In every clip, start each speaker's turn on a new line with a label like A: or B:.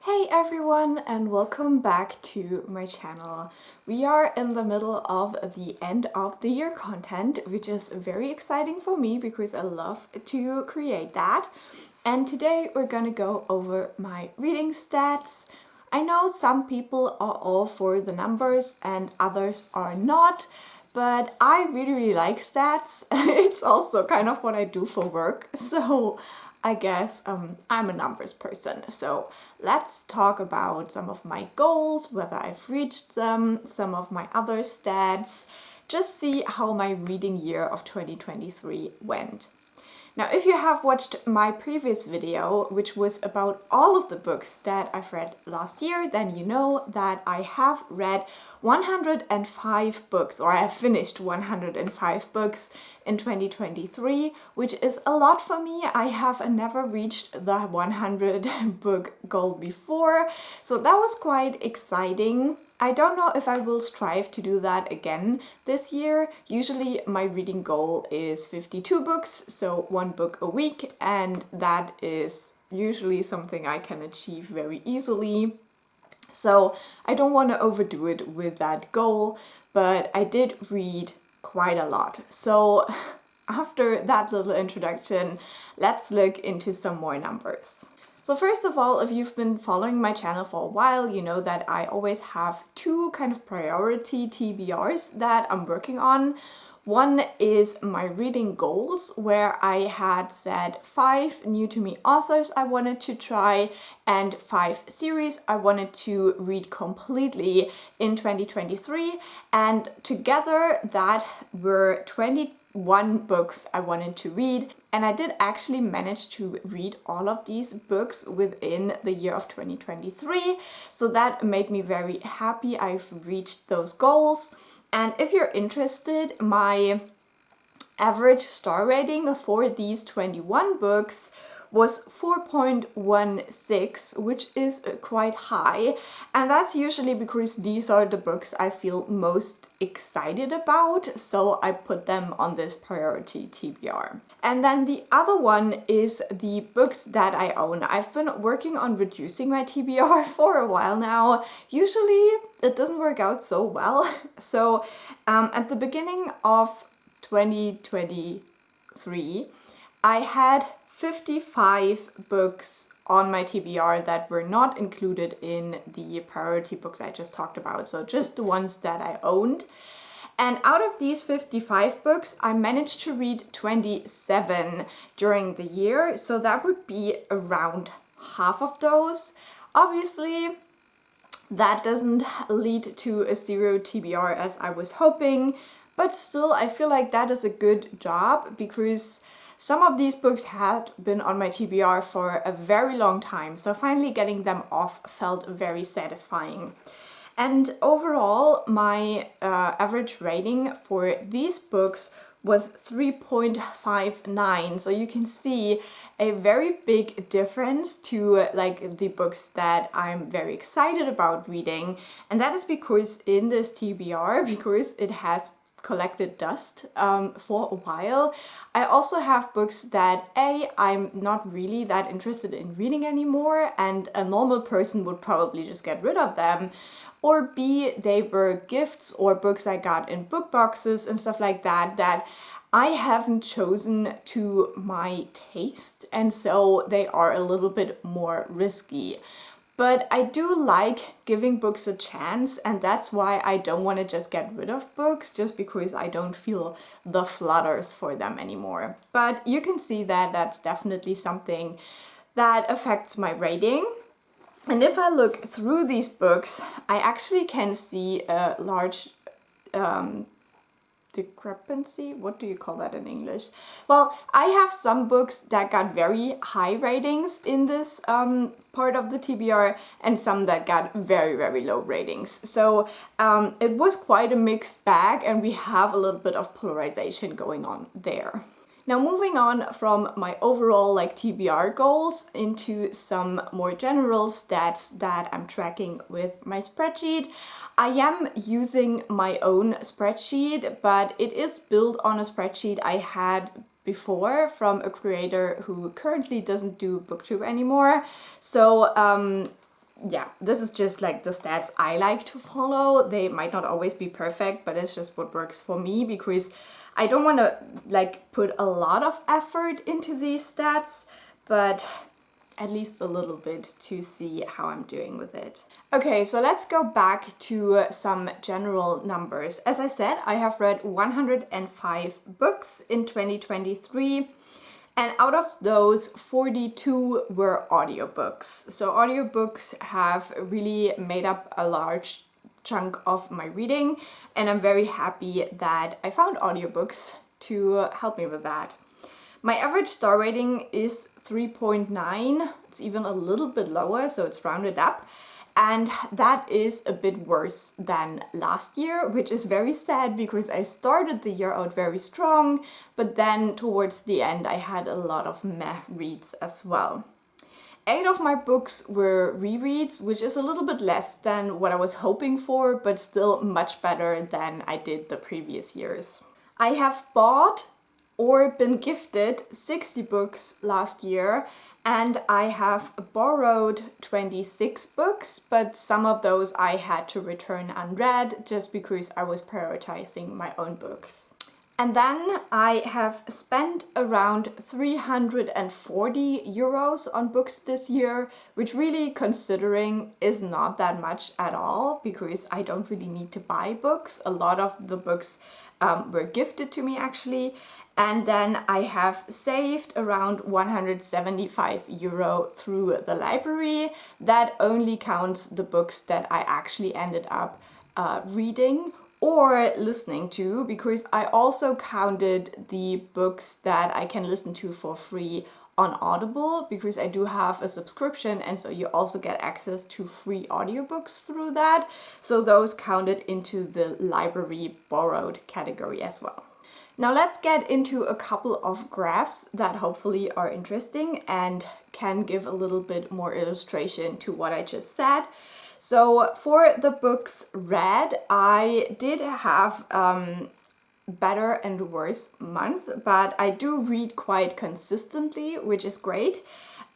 A: Hey everyone, and welcome back to my channel. We are in the middle of the end of the year content, which is very exciting for me because I love to create that. And today we're gonna go over my reading stats. I know some people are all for the numbers and others are not, but I really like stats. It's also kind of what I do for work, so I guess I'm a numbers person. So let's talk about some of my goals, whether I've reached them, some of my other stats, just see how my reading year of 2023 went. Now, if you have watched my previous video, which was about all of the books that I've read last year, then you know that I have read 105 books, or I have finished 105 books in 2023, which is a lot for me. I have never reached the 100 book goal before, so that was quite exciting. I don't know if I will strive to do that again this year. Usually my reading goal is 52 books, so one book a week, and that is usually something I can achieve very easily. So I don't want to overdo it with that goal, but I did read quite a lot. So after that little introduction, let's look into some more numbers. So first of all, if you've been following my channel for a while, you know that I always have two kind of priority TBRs that I'm working on. One is my reading goals, where I had said 5 new to me authors I wanted to try and 5 series I wanted to read completely in 2023. And together that were 21 books I wanted to read, and I did actually manage to read all of these books within the year of 2023, so that made me very happy. I've reached those goals. And if you're interested, my average star rating for these 21 books was 4.16, which is quite high. And that's usually because these are the books I feel most excited about, so I put them on this priority TBR. And then the other one is the books that I own. I've been working on reducing my TBR for a while now. Usually it doesn't work out so well. So at the beginning of 2023, I had 55 books on my TBR that were not included in the priority books I just talked about, so just the ones that I owned. And out of these 55 books, I managed to read 27 during the year, so that would be around half of those. Obviously, that doesn't lead to a 0 TBR as I was hoping, but still I feel like that is a good job because some of these books had been on my TBR for a very long time, so finally getting them off felt very satisfying. And overall, my average rating for these books was 3.59, so you can see a very big difference to like the books that I'm very excited about reading. And that is because in this TBR, because it has collected dust for a while, I also have books that I'm not really that interested in reading anymore, and a normal person would probably just get rid of them, or B, they were gifts or books I got in book boxes and stuff like that that I haven't chosen to my taste, and so they are a little bit more risky. But I do like giving books a chance, and that's why I don't want to just get rid of books just because I don't feel the flutters for them anymore. But you can see that that's definitely something that affects my rating. And if I look through these books, I actually can see a large discrepancy. What do you call that in English? Well, I have some books that got very high ratings in this part of the TBR and some that got very low ratings. So it was quite a mixed bag, and we have a little bit of polarization going on there. Now, moving on from my overall TBR goals into some more general stats that I'm tracking with my spreadsheet. I am using my own spreadsheet, but it is built on a spreadsheet I had before from a creator who currently doesn't do booktube anymore. So yeah, this is just like the stats I like to follow. They might not always be perfect, but it's just what works for me, because I don't want to like put a lot of effort into these stats, but at least a little bit to see how I'm doing with it. Okay, so let's go back to some general numbers. As I said, I have read 105 books in 2023. And out of those, 42 were audiobooks. So audiobooks have really made up a large chunk of my reading, and I'm very happy that I found audiobooks to help me with that. My average star rating is 3.9. It's even a little bit lower, so it's rounded up. And that is a bit worse than last year, which is very sad because I started the year out very strong, but then towards the end I had a lot of meh reads as well. 8 of my books were rereads, which is a little bit less than what I was hoping for, but still much better than I did the previous years. I have bought or been gifted 60 books last year, and I have borrowed 26 books, but some of those I had to return unread just because I was prioritizing my own books. And then I have spent around 340 euros on books this year, which really, considering, is not that much at all, because I don't really need to buy books. A lot of the books were gifted to me actually. And then I have saved around 175 euro through the library. That only counts the books that I actually ended up reading or listening to, because I also counted the books that I can listen to for free on Audible, because I do have a subscription, and so you also get access to free audiobooks through that. So those counted into the library borrowed category as well. Now let's get into a couple of graphs that hopefully are interesting and can give a little bit more illustration to what I just said. So for the books read, I did have better and worse month, but I do read quite consistently, which is great.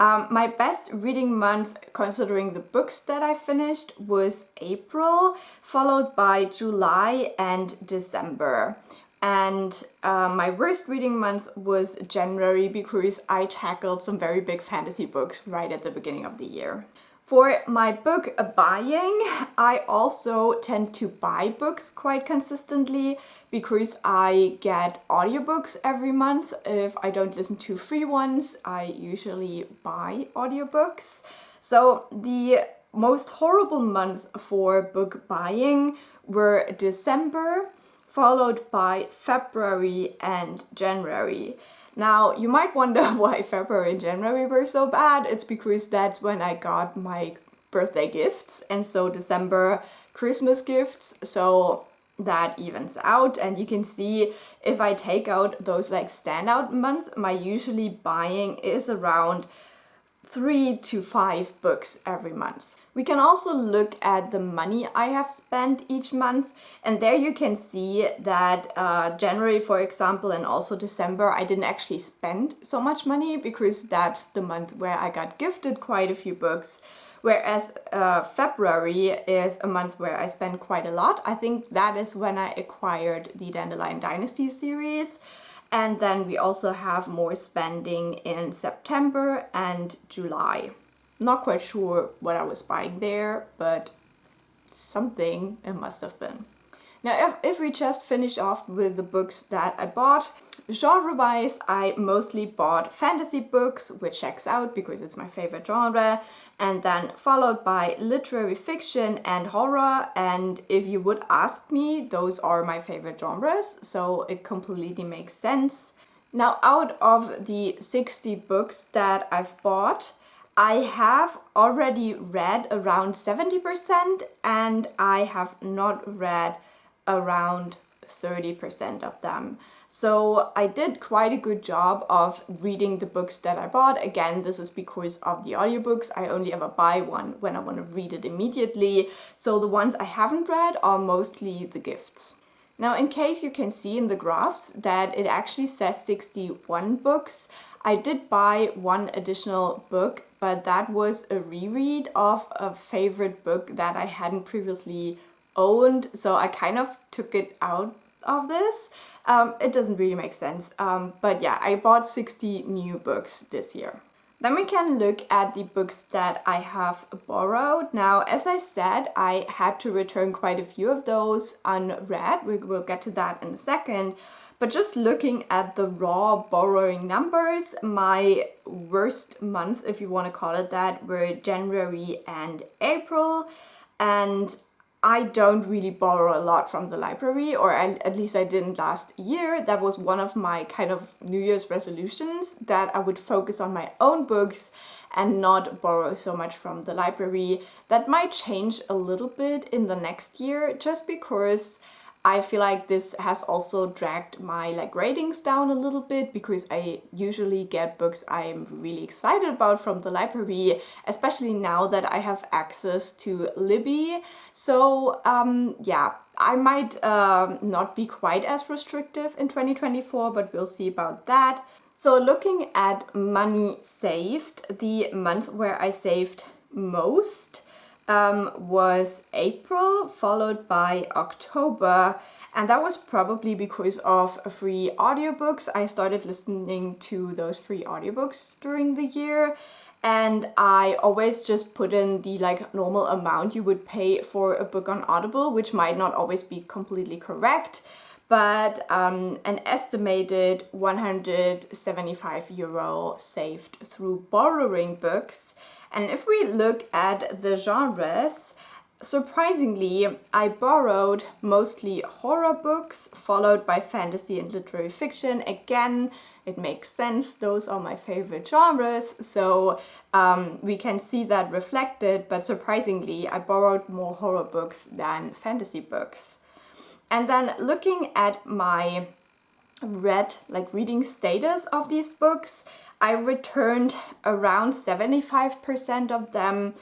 A: My best reading month, considering the books that I finished, was April, followed by July and December. And my worst reading month was January, because I tackled some very big fantasy books right at the beginning of the year. For my book buying, I also tend to buy books quite consistently because I get audiobooks every month. If I don't listen to free ones, I usually buy audiobooks. So the most horrible month for book buying were December, followed by February and January. Now, you might wonder why February and January were so bad. It's because that's when I got my birthday gifts, and so December, Christmas gifts, so that evens out. And you can see if I take out those like standout months, my usually buying is around 3 to 5 books every month. We can also look at the money I have spent each month, and there you can see that January, for example, and also December, I didn't actually spend so much money because that's the month where I got gifted quite a few books, whereas February is a month where I spend quite a lot. I think that is when I acquired the Dandelion Dynasty series. And then we also have more spending in September and July. Not quite sure what I was buying there, but something it must have been. Now, if we just finish off with the books that I bought, genre-wise, I mostly bought fantasy books, which checks out because it's my favorite genre, and then followed by literary fiction and horror. And if you would ask me, those are my favorite genres, so it completely makes sense. Now, out of the 60 books that I've bought, I have already read around 70%, and I have not read around 30% of them. So I did quite a good job of reading the books that I bought. Again, this is because of the audiobooks. I only ever buy one when I want to read it immediately. So the ones I haven't read are mostly the gifts. Now, in case you can see in the graphs that it actually says 61 books, I did buy one additional book but that was a reread of a favorite book that I hadn't previously owned, so I kind of took it out of this. It doesn't really make sense, but yeah, I bought 60 new books this year. Then we can look at the books that I have borrowed. Now, as I said, I had to return quite a few of those unread. We'll get to that in a second. But just looking at the raw borrowing numbers, my worst month, if you want to call it that, were January and April. And I don't really borrow a lot from the library, or at least I didn't last year. That was one of my kind of New Year's resolutions, that I would focus on my own books and not borrow so much from the library. That might change a little bit in the next year, just because I feel like this has also dragged my ratings down a little bit, because I usually get books I'm really excited about from the library, especially now that I have access to Libby. So yeah, I might not be quite as restrictive in 2024, but we'll see about that. So looking at money saved, the month where I saved most was April, followed by October, and that was probably because of free audiobooks. I started listening to those free audiobooks during the year, and I always just put in the normal amount you would pay for a book on Audible, which might not always be completely correct, but an estimated 175 euro saved through borrowing books. And if we look at the genres, surprisingly, I borrowed mostly horror books, followed by fantasy and literary fiction. Again, it makes sense, those are my favorite genres, so we can see that reflected, but surprisingly, I borrowed more horror books than fantasy books. And then looking at my reading status of these books, I returned around 75% of them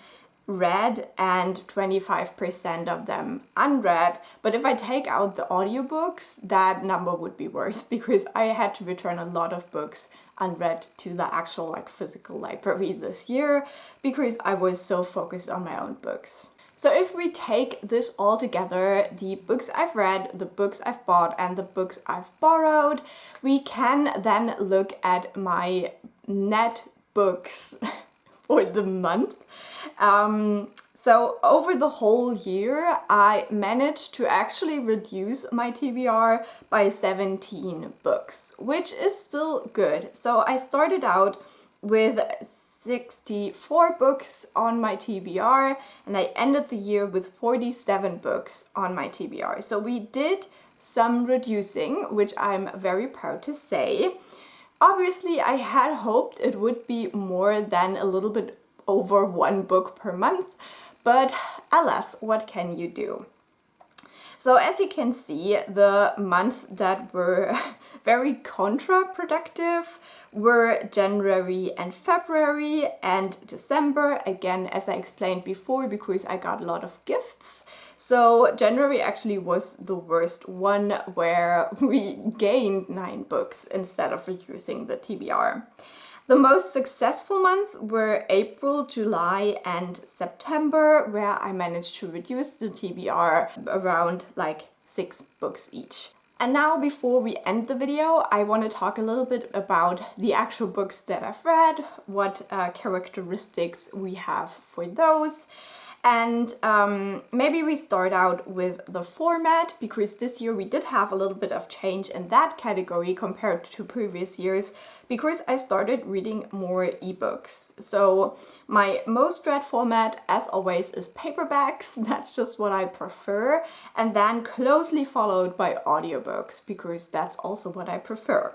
A: read and 25% of them unread. But if I take out the audiobooks, that number would be worse, because I had to return a lot of books unread to the actual physical library this year, because I was so focused on my own books. So if we take this all together, the books I've read, the books I've bought, and the books I've borrowed, we can then look at my net books for the month. So over the whole year, I managed to actually reduce my TBR by 17 books, which is still good. So I started out with 64 books on my TBR, and I ended the year with 47 books on my TBR. So we did some reducing, which I'm very proud to say. Obviously, I had hoped it would be more than a little bit over one book per month, but alas, what can you do? So as you can see, the months that were very counterproductive were January and February and December. Again, as I explained before, because I got a lot of gifts. So January actually was the worst one, where we gained 9 books instead of reducing the TBR. The most successful months were April, July, and September, where I managed to reduce the TBR around 6 books each. And now, before we end the video, I want to talk a little bit about the actual books that I've read, what characteristics we have for those. And maybe we start out with the format, because this year we did have a little bit of change in that category compared to previous years, because I started reading more ebooks. So my most read format, as always, is paperbacks. That's just what I prefer. And then closely followed by audiobooks, because that's also what I prefer.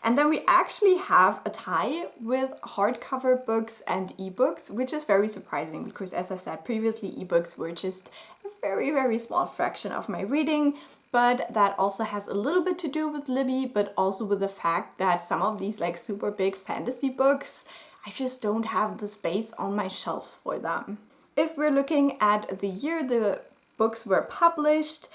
A: And then we actually have a tie with hardcover books and ebooks, which is very surprising, because as I said previously, ebooks were just a very, very small fraction of my reading. But that also has a little bit to do with Libby, but also with the fact that some of these super big fantasy books, I just don't have the space on my shelves for them. If we're looking at the year the books were published,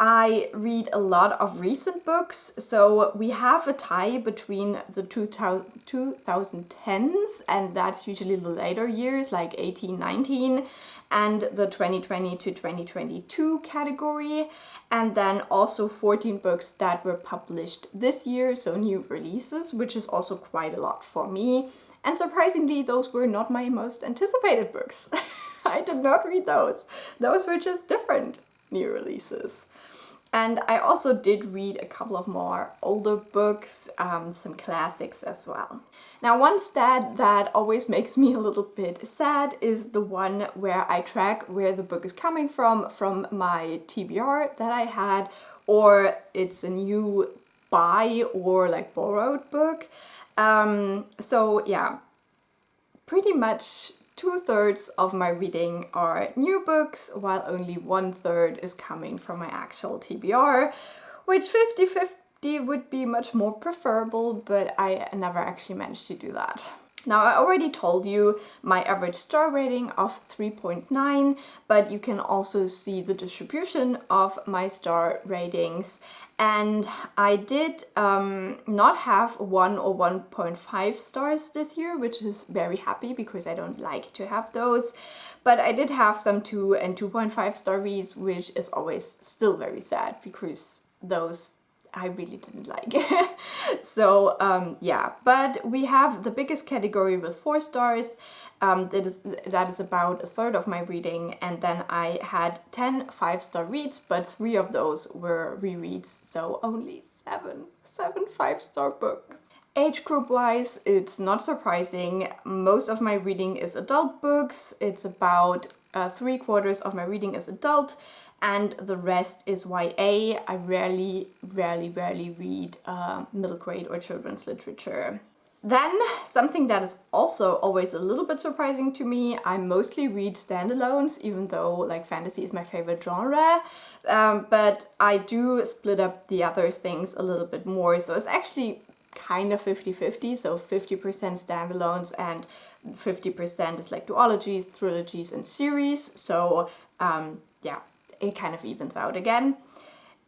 A: I read a lot of recent books, so we have a tie between the 2010s, and that's usually the later years, like 18, 19, and the 2020 to 2022 category, and then also 14 books that were published this year, so new releases, which is also quite a lot for me. And surprisingly, those were not my most anticipated books. I did not read those. Those were just different new releases. And I also did read a couple of more older books, some classics as well. Now, one stat that always makes me a little bit sad is the one where I track where the book is coming from my TBR that I had, or it's a new buy or like borrowed book. So yeah, pretty much 2/3 of my reading are new books, while only 1/3 is coming from my actual TBR, which 50-50 would be much more preferable, but I never actually managed to do that. Now, I already told you my average star rating of 3.9, but you can also see the distribution of my star ratings. And I did not have 1 or 1.5 stars this year, which is very happy because I don't like to have those. But I did have some 2 and 2.5 star reads, which is always still very sad because those I really didn't like. So yeah, but we have the biggest category with 4 stars. That is about 1/3 of my reading, and then I had 10 5-star reads, but 3 of those were rereads, so only 7 5-star books. Age group wise, it's not surprising. Most of my reading is adult books. It's about 3/4 of my reading is adult, and the rest is YA. I rarely read middle grade or children's literature. Then, something that is also always a little bit surprising to me, I mostly read standalones, even though like fantasy is my favorite genre, but I do split up the other things a little bit more, so it's actually kind of 50-50, so 50% standalones and 50% is like duologies, trilogies, and series, so yeah, it kind of evens out again.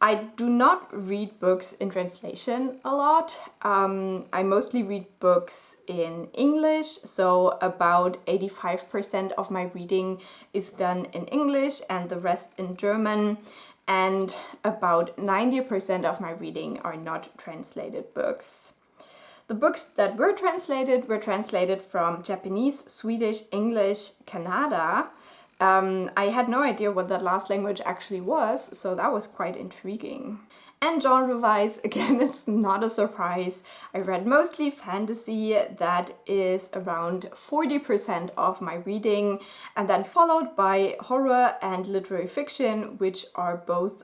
A: I do not read books in translation a lot. I mostly read books in English, so about 85% of my reading is done in English and the rest in German, and about 90% of my reading are not translated books. The books that were translated from Japanese, Swedish, English, Kannada. I had no idea what that last language actually was, so that was quite intriguing. And genre-wise, again, it's not a surprise. I read mostly fantasy, that is around 40% of my reading, and then followed by horror and literary fiction, which are both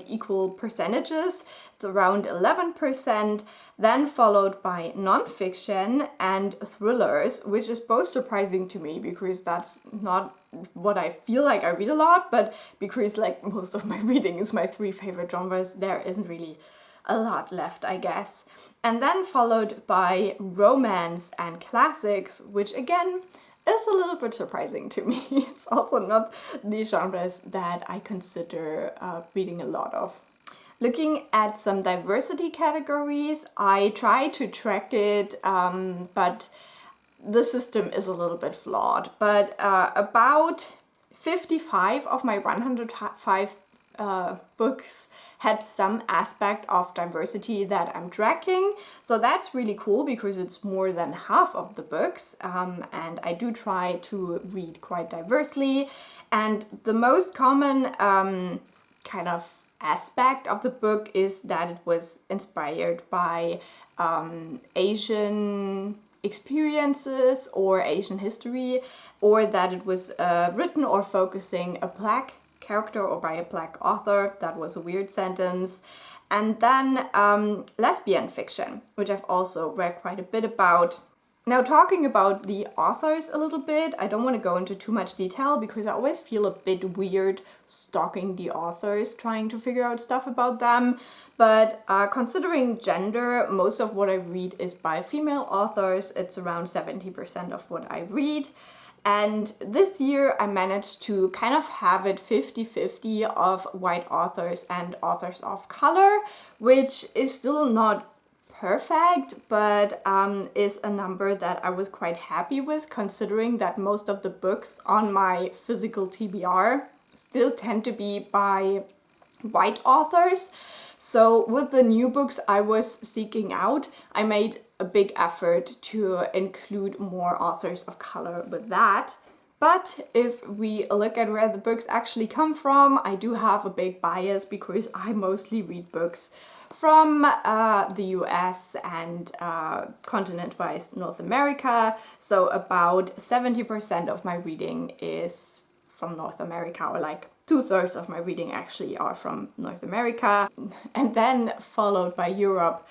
A: equal percentages. It's around 11%, then followed by non-fiction and thrillers, which is both surprising to me because that's not what I feel like I read a lot, but because like most of my reading is my 3 favorite genres, there isn't really a lot left, I guess. And then followed by romance and classics, which again is a little bit surprising to me. It's also not the genres that I consider reading a lot of. Looking at some diversity categories, I try to track it, but the system is a little bit flawed. But about 55 of my 105 books had some aspect of diversity that I'm tracking. So that's really cool because it's more than half of the books, and I do try to read quite diversely. And the most common kind of aspect of the book is that it was inspired by Asian experiences or Asian history, or that it was written or focusing a Black character or by a Black author. That was a weird sentence. And then lesbian fiction, which I've also read quite a bit about. Now, talking about the authors a little bit, I don't want to go into too much detail because I always feel a bit weird stalking the authors, trying to figure out stuff about them. But considering gender, most of what I read is by female authors. It's around 70% of what I read. And this year I managed to kind of have it 50-50 of white authors and authors of color, which is still not perfect, but is a number that I was quite happy with, considering that most of the books on my physical TBR still tend to be by white authors. So with the new books I was seeking out, I made a big effort to include more authors of color with that. But if we look at where the books actually come from, I do have a big bias because I mostly read books from the US and continent-wise North America. So about 70% of my reading is from North America, or like 2/3 of my reading actually are from North America, and then followed by Europe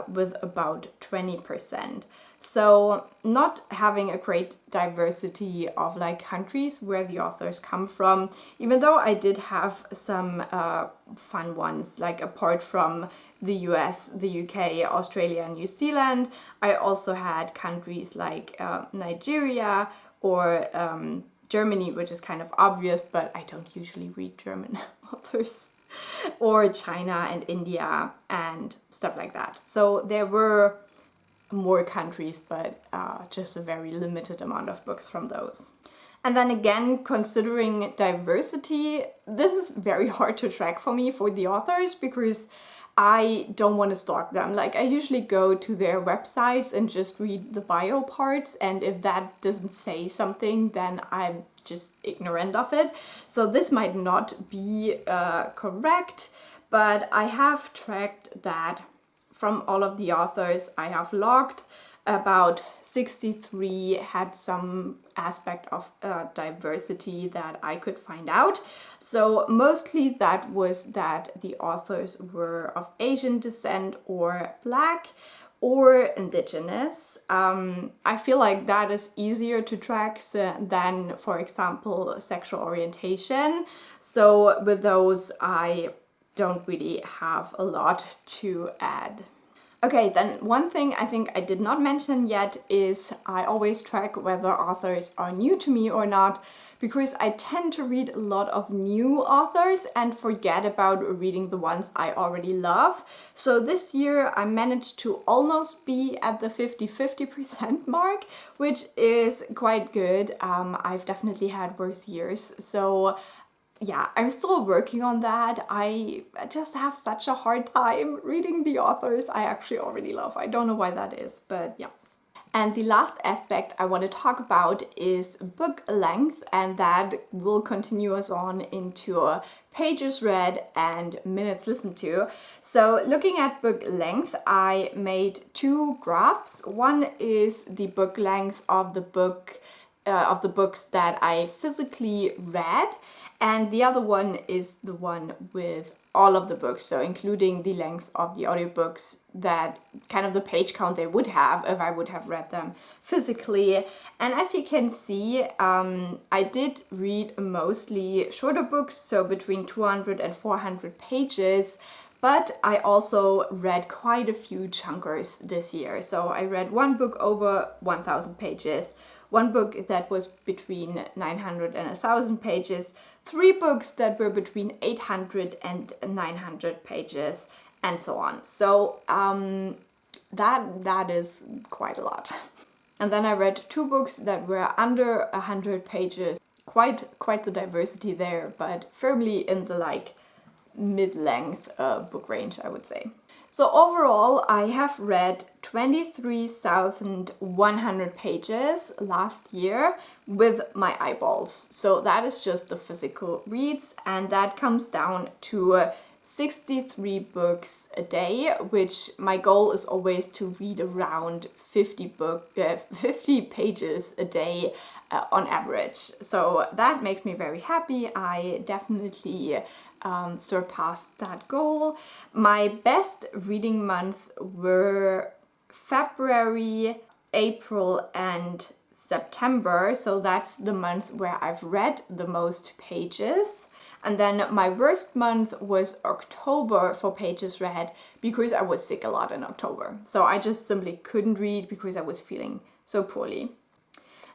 A: with about 20%. So not having a great diversity of like countries where the authors come from, even though I did have some fun ones, like apart from the US, the UK, Australia, and New Zealand, I also had countries like Nigeria or Germany, which is kind of obvious, but I don't usually read German authors, or China and India and stuff like that. So there were more countries, but just a very limited amount of books from those. And then again, considering diversity, this is very hard to track for me for the authors because I don't want to stalk them. Like, I usually go to their websites and just read the bio parts, and if that doesn't say something, then I'm just ignorant of it. So this might not be correct, but I have tracked that from all of the authors I have logged, about 63 had some aspect of diversity that I could find out. So mostly that was that the authors were of Asian descent or Black or Indigenous. I feel like that is easier to track than, for example, sexual orientation. So with those, I don't really have a lot to add. Okay, then one thing I think I did not mention yet is I always track whether authors are new to me or not, because I tend to read a lot of new authors and forget about reading the ones I already love. So this year I managed to almost be at the 50-50% mark, which is quite good. I've definitely had worse years. So yeah, I'm still working on that. I just have such a hard time reading the authors I actually already love. I don't know why that is, but yeah. And the last aspect I want to talk about is book length, and that will continue us on into pages read and minutes listened to. So looking at book length, I made two graphs. One is the book length of the books that I physically read, and the other one is the one with all of the books, so including the length of the audiobooks, that kind of the page count they would have if I would have read them physically. And as you can see, I did read mostly shorter books, so between 200 and 400 pages, but I also read quite a few chunkers this year. So I read one book over 1,000 pages, one book that was between 900 and 1,000 pages, 3 books that were between 800 and 900 pages, and so on. So that is quite a lot. And then I read 2 books that were under 100 pages. Quite the diversity there, but firmly in the like mid-length book range, I would say. So overall, I have read 23,100 pages last year with my eyeballs. So that is just the physical reads, and that comes down to 63 books a day, which my goal is always to read around 50 pages a day on average. So that makes me very happy. I definitely surpassed that goal. My best reading month were February, April, and September. So that's the month where I've read the most pages. And then my worst month was October for pages read, because I was sick a lot in October. So I just simply couldn't read because I was feeling so poorly.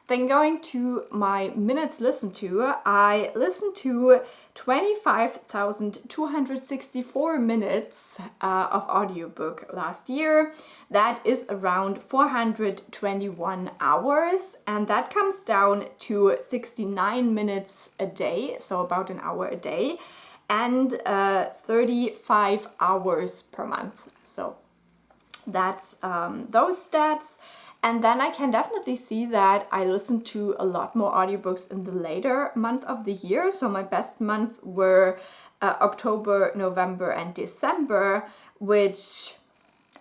A: Then going to my minutes listened to, I listened to 25,264 minutes of audiobook last year. That is around 421 hours, and that comes down to 69 minutes a day, so about an hour a day, and 35 hours per month. So that's those stats. And then I can definitely see that I listen to a lot more audiobooks in the later month of the year. So my best months were October, November, and December, which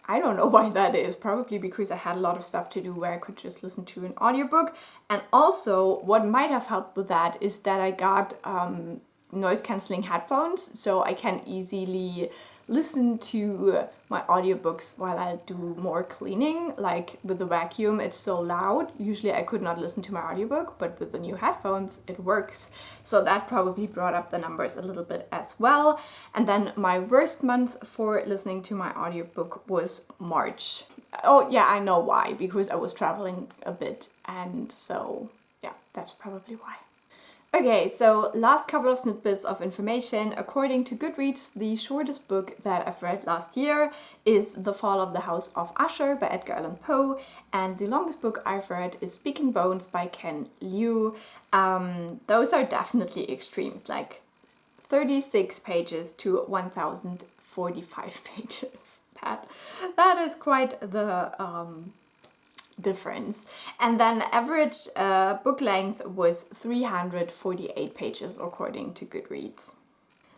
A: I don't know why that is. Probably because I had a lot of stuff to do where I could just listen to an audiobook. And also what might have helped with that is that I got noise cancelling headphones, so I can easily listen to my audiobooks while I do more cleaning. Like with the vacuum, it's so loud. Usually I could not listen to my audiobook, but with the new headphones, it works. So that probably brought up the numbers a little bit as well. And then my worst month for listening to my audiobook was March. Oh yeah, I know why, because I was traveling a bit, and so yeah, that's probably why. Okay, so last couple of snippets of information. According to Goodreads, the shortest book that I've read last year is The Fall of the House of Usher by Edgar Allan Poe, and the longest book I've read is Speaking Bones by Ken Liu. Those are definitely extremes, like 36 pages to 1,045 pages. That is quite the difference. And then average book length was 348 pages according to Goodreads.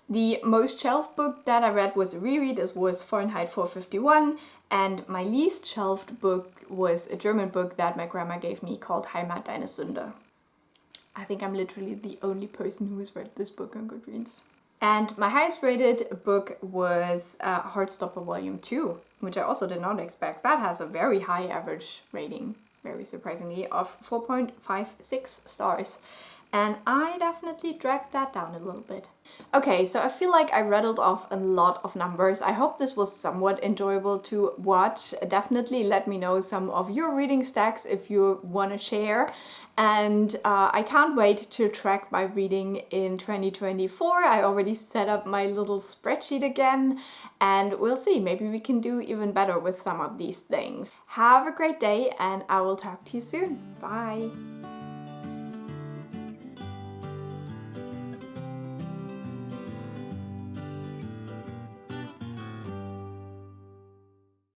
A: The most shelved book that I read was a reread. This was Fahrenheit 451, and my least shelved book was a German book that my grandma gave me called Heimat deine Sünde. I think I'm literally the only person who has read this book on Goodreads. And my highest rated book was Heartstopper Volume 2, which I also did not expect. That has a very high average rating, very surprisingly, of 4.56 stars. And I definitely dragged that down a little bit. Okay, so I feel like I rattled off a lot of numbers. I hope this was somewhat enjoyable to watch. Definitely let me know some of your reading stacks if you want to share. And I can't wait to track my reading in 2024. I already set up my little spreadsheet again, and we'll see. Maybe we can do even better with some of these things. Have a great day, and I will talk to you soon. Bye!